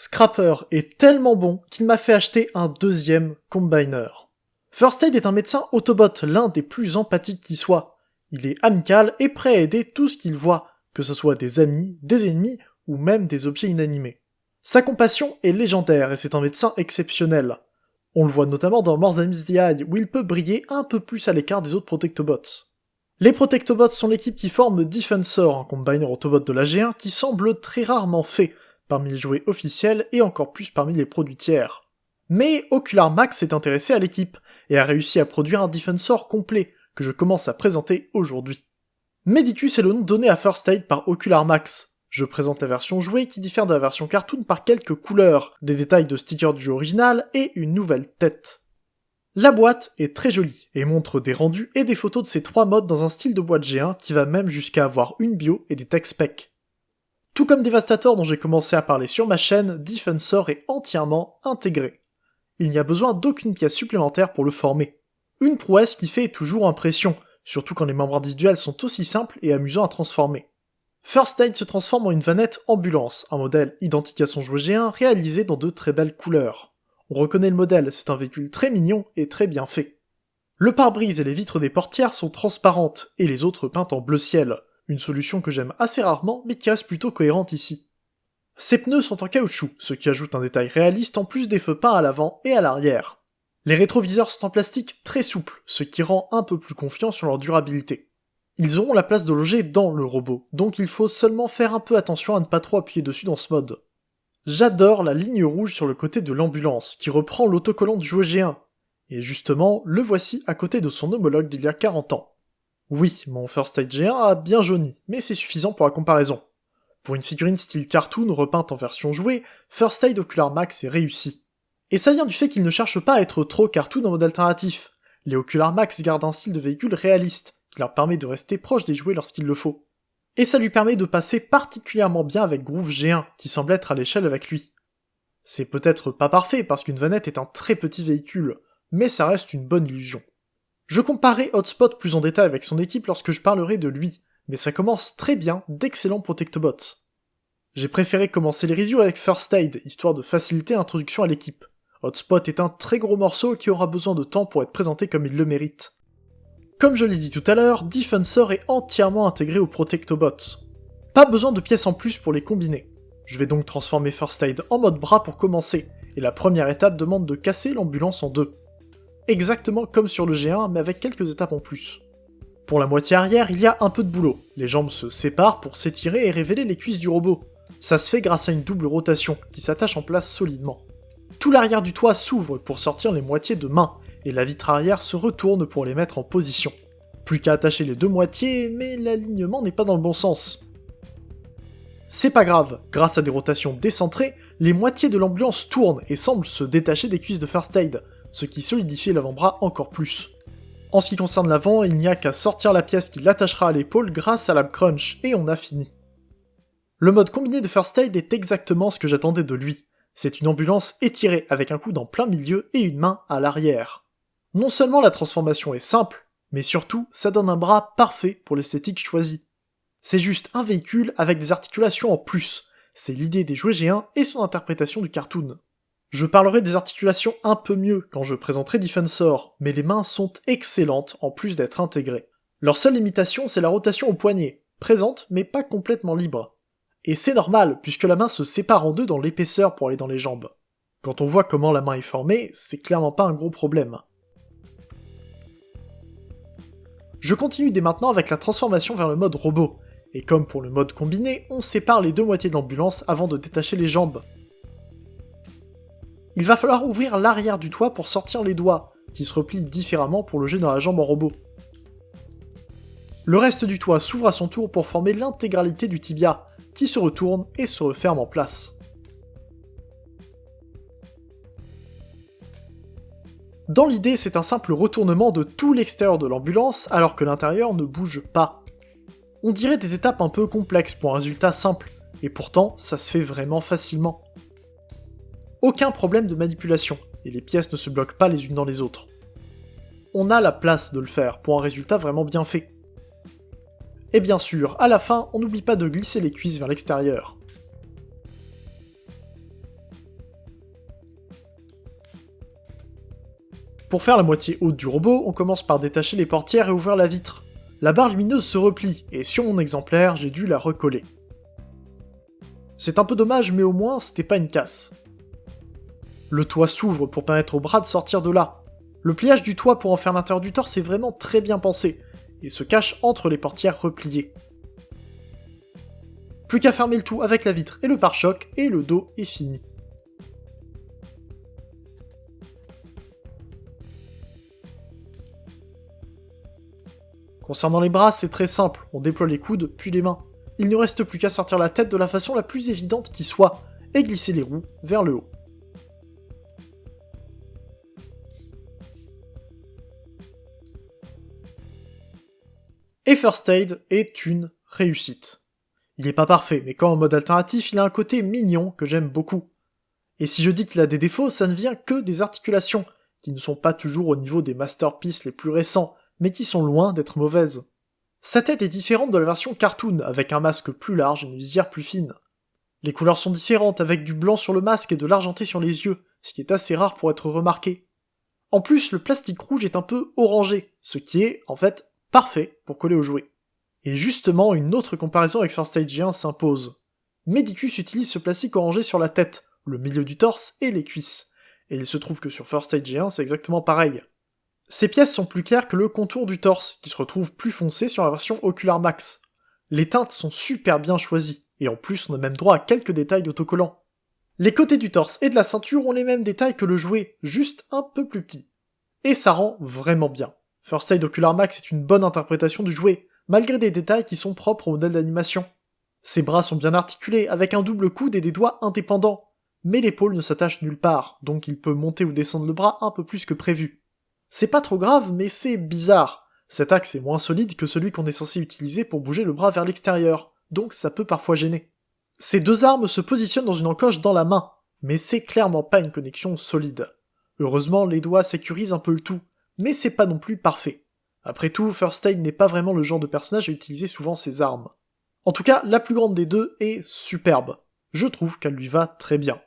Scrapper est tellement bon qu'il m'a fait acheter un deuxième Combiner. First Aid est un médecin Autobot, l'un des plus empathiques qui soit. Il est amical et prêt à aider tout ce qu'il voit, que ce soit des amis, des ennemis ou même des objets inanimés. Sa compassion est légendaire et c'est un médecin exceptionnel. On le voit notamment dans More Than Meets the Eye où il peut briller un peu plus à l'écart des autres Protectobots. Les Protectobots sont l'équipe qui forme Defensor, un Combiner Autobot de la G1 qui semble très rarement fait, parmi les jouets officiels et encore plus parmi les produits tiers. Mais Ocular Max s'est intéressé à l'équipe, et a réussi à produire un Defensor complet, que je commence à présenter aujourd'hui. Medicus est le nom donné à First Aid par Ocular Max. Je présente la version jouée qui diffère de la version cartoon par quelques couleurs, des détails de stickers du jeu original et une nouvelle tête. La boîte est très jolie, et montre des rendus et des photos de ces trois modes dans un style de boîte G1 qui va même jusqu'à avoir une bio et des tech specs. Tout comme Devastator dont j'ai commencé à parler sur ma chaîne, Defensor est entièrement intégré. Il n'y a besoin d'aucune pièce supplémentaire pour le former. Une prouesse qui fait toujours impression, surtout quand les membres individuels sont aussi simples et amusants à transformer. First Aid se transforme en une vanette ambulance, un modèle identique à son jouet G1 réalisé dans de très belles couleurs. On reconnaît le modèle, c'est un véhicule très mignon et très bien fait. Le pare-brise et les vitres des portières sont transparentes, et les autres peintes en bleu ciel, une solution que j'aime assez rarement mais qui reste plutôt cohérente ici. Ces pneus sont en caoutchouc, ce qui ajoute un détail réaliste en plus des feux peints à l'avant et à l'arrière. Les rétroviseurs sont en plastique très souple, ce qui rend un peu plus confiant sur leur durabilité. Ils auront la place de loger dans le robot, donc il faut seulement faire un peu attention à ne pas trop appuyer dessus dans ce mode. J'adore la ligne rouge sur le côté de l'ambulance, qui reprend l'autocollant du jouet G1. Et justement, le voici à côté de son homologue d'il y a 40 ans. Oui, mon First Aid G1 a bien jauni, mais c'est suffisant pour la comparaison. Pour une figurine style cartoon repeinte en version jouée, First Aid Ocular Max est réussi. Et ça vient du fait qu'il ne cherche pas à être trop cartoon en mode alternatif. Les Ocular Max gardent un style de véhicule réaliste, qui leur permet de rester proche des jouets lorsqu'il le faut. Et ça lui permet de passer particulièrement bien avec Groove G1, qui semble être à l'échelle avec lui. C'est peut-être pas parfait parce qu'une vanette est un très petit véhicule, mais ça reste une bonne illusion. Je comparerai Hotspot plus en détail avec son équipe lorsque je parlerai de lui, mais ça commence très bien d'excellents Protectobots. J'ai préféré commencer les reviews avec First Aid, histoire de faciliter l'introduction à l'équipe. Hotspot est un très gros morceau qui aura besoin de temps pour être présenté comme il le mérite. Comme je l'ai dit tout à l'heure, Defensor est entièrement intégré aux Protectobots. Pas besoin de pièces en plus pour les combiner. Je vais donc transformer First Aid en mode bras pour commencer, et la première étape demande de casser l'ambulance en deux. Exactement comme sur le G1, mais avec quelques étapes en plus. Pour la moitié arrière, il y a un peu de boulot. Les jambes se séparent pour s'étirer et révéler les cuisses du robot. Ça se fait grâce à une double rotation, qui s'attache en place solidement. Tout l'arrière du toit s'ouvre pour sortir les moitiés de main, et la vitre arrière se retourne pour les mettre en position. Plus qu'à attacher les deux moitiés, mais l'alignement n'est pas dans le bon sens. C'est pas grave, grâce à des rotations décentrées, les moitiés de l'ambulance tournent et semblent se détacher des cuisses de First Aid, ce qui solidifie l'avant-bras encore plus. En ce qui concerne l'avant, il n'y a qu'à sortir la pièce qui l'attachera à l'épaule grâce à la crunch, et on a fini. Le mode combiné de First Aid est exactement ce que j'attendais de lui. C'est une ambulance étirée avec un coude en plein milieu et une main à l'arrière. Non seulement la transformation est simple, mais surtout ça donne un bras parfait pour l'esthétique choisie. C'est juste un véhicule avec des articulations en plus, c'est l'idée des jouets G1 et son interprétation du cartoon. Je parlerai des articulations un peu mieux quand je présenterai Defensor, mais les mains sont excellentes en plus d'être intégrées. Leur seule limitation c'est la rotation au poignet, présente mais pas complètement libre. Et c'est normal, puisque la main se sépare en deux dans l'épaisseur pour aller dans les jambes. Quand on voit comment la main est formée, c'est clairement pas un gros problème. Je continue dès maintenant avec la transformation vers le mode robot, et comme pour le mode combiné, on sépare les deux moitiés de l'ambulance avant de détacher les jambes. Il va falloir ouvrir l'arrière du toit pour sortir les doigts, qui se replient différemment pour loger dans la jambe en robot. Le reste du toit s'ouvre à son tour pour former l'intégralité du tibia, qui se retourne et se referme en place. Dans l'idée, c'est un simple retournement de tout l'extérieur de l'ambulance alors que l'intérieur ne bouge pas. On dirait des étapes un peu complexes pour un résultat simple, et pourtant ça se fait vraiment facilement. Aucun problème de manipulation, et les pièces ne se bloquent pas les unes dans les autres. On a la place de le faire pour un résultat vraiment bien fait. Et bien sûr, à la fin, on n'oublie pas de glisser les cuisses vers l'extérieur. Pour faire la moitié haute du robot, on commence par détacher les portières et ouvrir la vitre. La barre lumineuse se replie, et sur mon exemplaire, j'ai dû la recoller. C'est un peu dommage, mais au moins, c'était pas une casse. Le toit s'ouvre pour permettre au bras de sortir de là. Le pliage du toit pour en faire l'intérieur du torse est vraiment très bien pensé, et se cache entre les portières repliées. Plus qu'à fermer le tout avec la vitre et le pare-choc, et le dos est fini. Concernant les bras, c'est très simple, on déploie les coudes, puis les mains. Il ne reste plus qu'à sortir la tête de la façon la plus évidente qui soit, et glisser les roues vers le haut. Et First Aid est une réussite. Il est pas parfait, mais quand en mode alternatif, il a un côté mignon que j'aime beaucoup. Et si je dis qu'il a des défauts, ça ne vient que des articulations, qui ne sont pas toujours au niveau des masterpieces les plus récents, mais qui sont loin d'être mauvaises. Sa tête est différente de la version cartoon, avec un masque plus large et une visière plus fine. Les couleurs sont différentes, avec du blanc sur le masque et de l'argenté sur les yeux, ce qui est assez rare pour être remarqué. En plus, le plastique rouge est un peu orangé, ce qui est, en fait, parfait pour coller au jouet. Et justement, une autre comparaison avec First Aid G1 s'impose. Medicus utilise ce plastique orangé sur la tête, le milieu du torse et les cuisses, et il se trouve que sur First Aid G1 c'est exactement pareil. Ces pièces sont plus claires que le contour du torse, qui se retrouve plus foncé sur la version Ocular Max. Les teintes sont super bien choisies, et en plus on a même droit à quelques détails d'autocollants. Les côtés du torse et de la ceinture ont les mêmes détails que le jouet, juste un peu plus petit. Et ça rend vraiment bien. First Aid Ocular Max est une bonne interprétation du jouet, malgré des détails qui sont propres au modèle d'animation. Ses bras sont bien articulés, avec un double coude et des doigts indépendants, mais l'épaule ne s'attache nulle part, donc il peut monter ou descendre le bras un peu plus que prévu. C'est pas trop grave, mais c'est bizarre. Cet axe est moins solide que celui qu'on est censé utiliser pour bouger le bras vers l'extérieur, donc ça peut parfois gêner. Ces deux armes se positionnent dans une encoche dans la main, mais c'est clairement pas une connexion solide. Heureusement, les doigts sécurisent un peu le tout, mais c'est pas non plus parfait. Après tout, First Aid n'est pas vraiment le genre de personnage à utiliser souvent ses armes. En tout cas, la plus grande des deux est superbe. Je trouve qu'elle lui va très bien.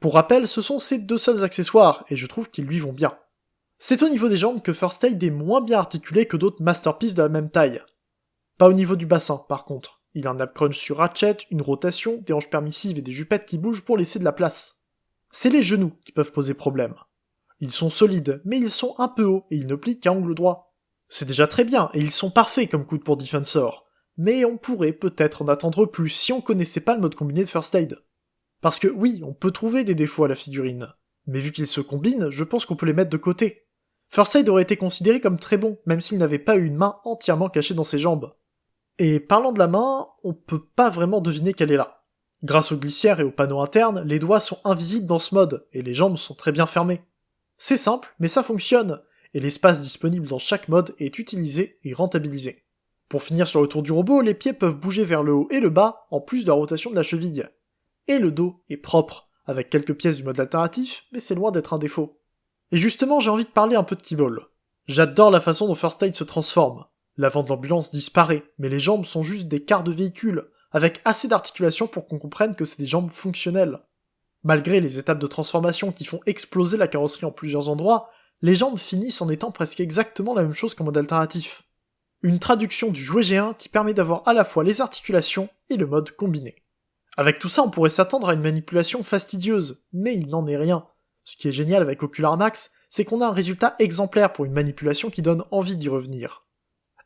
Pour rappel, ce sont ses deux seuls accessoires, et je trouve qu'ils lui vont bien. C'est au niveau des jambes que First Aid est moins bien articulé que d'autres masterpieces de la même taille. Pas au niveau du bassin, par contre. Il a un ab crunch sur Ratchet, une rotation, des hanches permissives et des jupettes qui bougent pour laisser de la place. C'est les genoux qui peuvent poser problème. Ils sont solides, mais ils sont un peu hauts et ils ne plient qu'à angle droit. C'est déjà très bien, et ils sont parfaits comme coude pour Defensor. Mais on pourrait peut-être en attendre plus si on connaissait pas le mode combiné de First Aid. Parce que oui, on peut trouver des défauts à la figurine. Mais vu qu'ils se combinent, je pense qu'on peut les mettre de côté. First Aid aurait été considéré comme très bon, même s'il n'avait pas eu une main entièrement cachée dans ses jambes. Et parlant de la main, on peut pas vraiment deviner qu'elle est là. Grâce aux glissières et aux panneaux internes, les doigts sont invisibles dans ce mode, et les jambes sont très bien fermées. C'est simple, mais ça fonctionne, et l'espace disponible dans chaque mode est utilisé et rentabilisé. Pour finir sur le tour du robot, les pieds peuvent bouger vers le haut et le bas, en plus de la rotation de la cheville. Et le dos est propre, avec quelques pièces du mode alternatif, mais c'est loin d'être un défaut. Et justement, j'ai envie de parler un peu de Keyboll. J'adore la façon dont First Aid se transforme. L'avant de l'ambulance disparaît, mais les jambes sont juste des quarts de véhicule, avec assez d'articulation pour qu'on comprenne que c'est des jambes fonctionnelles. Malgré les étapes de transformation qui font exploser la carrosserie en plusieurs endroits, les jambes finissent en étant presque exactement la même chose qu'en mode alternatif. Une traduction du jouet G1 qui permet d'avoir à la fois les articulations et le mode combiné. Avec tout ça, on pourrait s'attendre à une manipulation fastidieuse, mais il n'en est rien. Ce qui est génial avec Ocular Max, c'est qu'on a un résultat exemplaire pour une manipulation qui donne envie d'y revenir.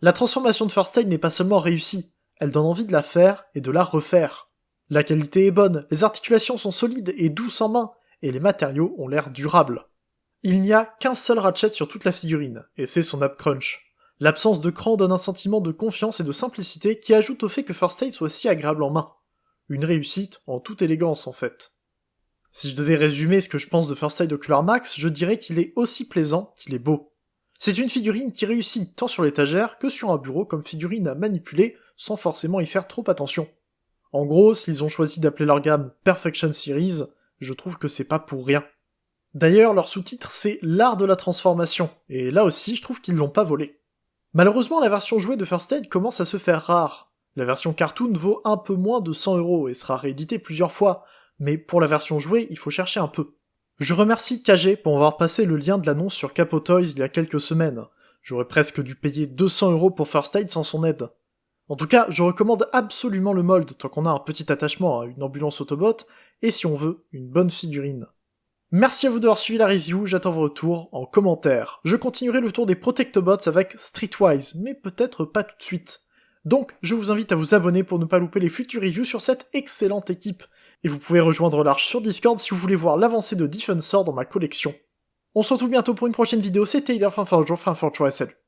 La transformation de First Aid n'est pas seulement réussie, elle donne envie de la faire et de la refaire. La qualité est bonne, les articulations sont solides et douces en main, et les matériaux ont l'air durables. Il n'y a qu'un seul Ratchet sur toute la figurine, et c'est son ab crunch. L'absence de cran donne un sentiment de confiance et de simplicité qui ajoute au fait que First Aid soit si agréable en main. Une réussite en toute élégance en fait. Si je devais résumer ce que je pense de First Aid Ocular Max, je dirais qu'il est aussi plaisant qu'il est beau. C'est une figurine qui réussit tant sur l'étagère que sur un bureau comme figurine à manipuler sans forcément y faire trop attention. En gros, s'ils ont choisi d'appeler leur gamme Perfection Series, je trouve que c'est pas pour rien. D'ailleurs, leur sous-titre c'est l'art de la transformation, et là aussi je trouve qu'ils l'ont pas volé. Malheureusement, la version jouée de First Aid commence à se faire rare. La version cartoon vaut un peu moins de 100€ et sera rééditée plusieurs fois, mais pour la version jouée, il faut chercher un peu. Je remercie KG pour avoir passé le lien de l'annonce sur Capotoys il y a quelques semaines. J'aurais presque dû payer 200€ pour First Aid sans son aide. En tout cas, je recommande absolument le mold tant qu'on a un petit attachement à une ambulance Autobot, et si on veut, une bonne figurine. Merci à vous d'avoir suivi la review, j'attends vos retours en commentaire. Je continuerai le tour des Protectobots avec Streetwise, mais peut-être pas tout de suite. Donc, je vous invite à vous abonner pour ne pas louper les futures reviews sur cette excellente équipe. Et vous pouvez rejoindre l'Arche sur Discord si vous voulez voir l'avancée de Defensor dans ma collection. On se retrouve bientôt pour une prochaine vidéo, c'était Ider, fin fort jour, fin fort jour, salut.